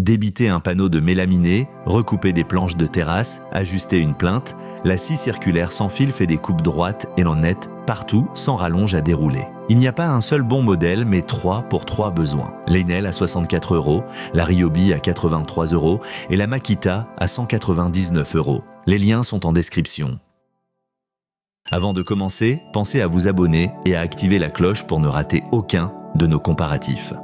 Débiter un panneau de mélaminé, recouper des planches de terrasse, ajuster une plinthe, la scie circulaire sans fil fait des coupes droites et nettes partout sans rallonge à dérouler. Il n'y a pas un seul bon modèle, mais 3 pour 3 besoins. Leinel à 64 €, la Ryobi à 83 € et la Makita à 199 €. Les liens sont en description. Avant de commencer, pensez à vous abonner et à activer la cloche pour ne rater aucun de nos comparatifs.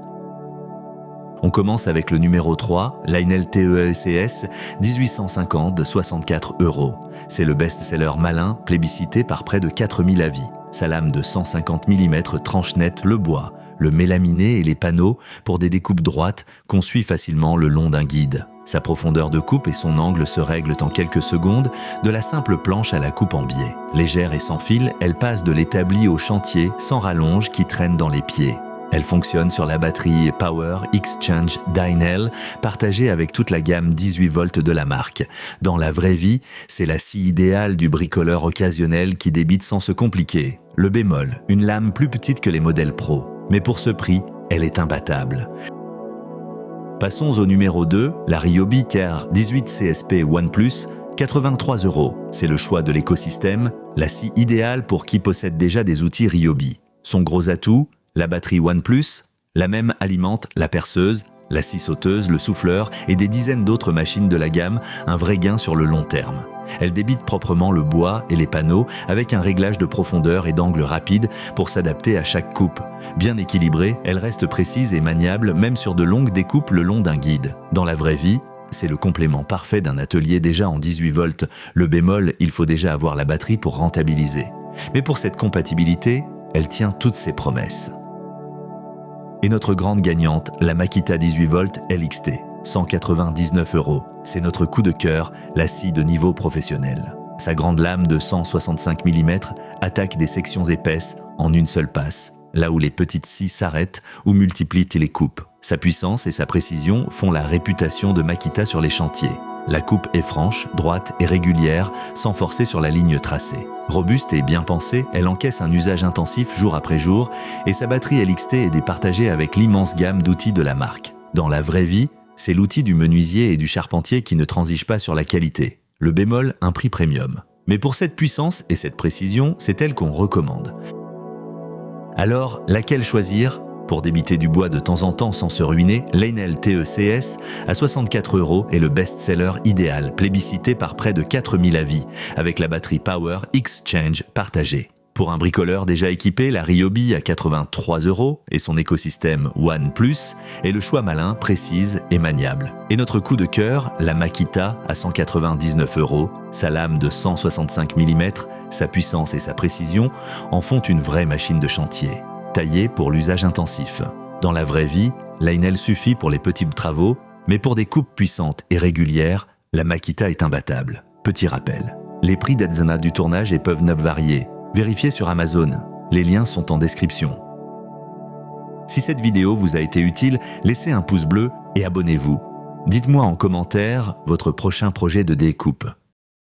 On commence avec le numéro 3, Leinel TECS 1850 de 64 €. C'est le best-seller malin, plébiscité par près de 4000 avis. Sa lame de 150 mm tranche net le bois, le mélaminé et les panneaux pour des découpes droites qu'on suit facilement le long d'un guide. Sa profondeur de coupe et son angle se règlent en quelques secondes, de la simple planche à la coupe en biais. Légère et sans fil, elle passe de l'établi au chantier sans rallonge qui traîne dans les pieds. Elle fonctionne sur la batterie Power Exchange Dynel, partagée avec toute la gamme 18 volts de la marque. Dans la vraie vie, c'est la scie idéale du bricoleur occasionnel qui débite sans se compliquer. Le bémol, une lame plus petite que les modèles Pro. Mais pour ce prix, elle est imbattable. Passons au numéro 2, la Ryobi TR 18 CSP OnePlus, 83 €. C'est le choix de l'écosystème, la scie idéale pour qui possède déjà des outils Ryobi. Son gros atout, la batterie OnePlus, la même alimente la perceuse, la scie sauteuse, le souffleur et des dizaines d'autres machines de la gamme, un vrai gain sur le long terme. Elle débite proprement le bois et les panneaux avec un réglage de profondeur et d'angle rapide pour s'adapter à chaque coupe. Bien équilibrée, elle reste précise et maniable même sur de longues découpes le long d'un guide. Dans la vraie vie, c'est le complément parfait d'un atelier déjà en 18 volts. Le bémol, il faut déjà avoir la batterie pour rentabiliser. Mais pour cette compatibilité, elle tient toutes ses promesses. Et notre grande gagnante, la Makita 18 volts LXT, 199 €. C'est notre coup de cœur, la scie de niveau professionnel. Sa grande lame de 165 mm attaque des sections épaisses en une seule passe, là où les petites scies s'arrêtent ou multiplient les coupes. Sa puissance et sa précision font la réputation de Makita sur les chantiers. La coupe est franche, droite et régulière, sans forcer sur la ligne tracée. Robuste et bien pensée, elle encaisse un usage intensif jour après jour et sa batterie LXT est départagée avec l'immense gamme d'outils de la marque. Dans la vraie vie, c'est l'outil du menuisier et du charpentier qui ne transige pas sur la qualité. Le bémol, un prix premium. Mais pour cette puissance et cette précision, c'est elle qu'on recommande. Alors, laquelle choisir ? Pour débiter du bois de temps en temps sans se ruiner, Leinel TECS à 64 € est le best-seller idéal, plébiscité par près de 4000 avis, avec la batterie Power Exchange partagée. Pour un bricoleur déjà équipé, la Ryobi à 83 € et son écosystème OnePlus est le choix malin, précise et maniable. Et notre coup de cœur, la Makita à 199 €, sa lame de 165 mm, sa puissance et sa précision en font une vraie machine de chantier. Taillée pour l'usage intensif. Dans la vraie vie, Leinel suffit pour les petits travaux, mais pour des coupes puissantes et régulières, la Makita est imbattable. Petit rappel, les prix d'Edzana du tournage peuvent varier. Vérifiez sur Amazon, les liens sont en description. Si cette vidéo vous a été utile, laissez un pouce bleu et abonnez-vous. Dites-moi en commentaire votre prochain projet de découpe.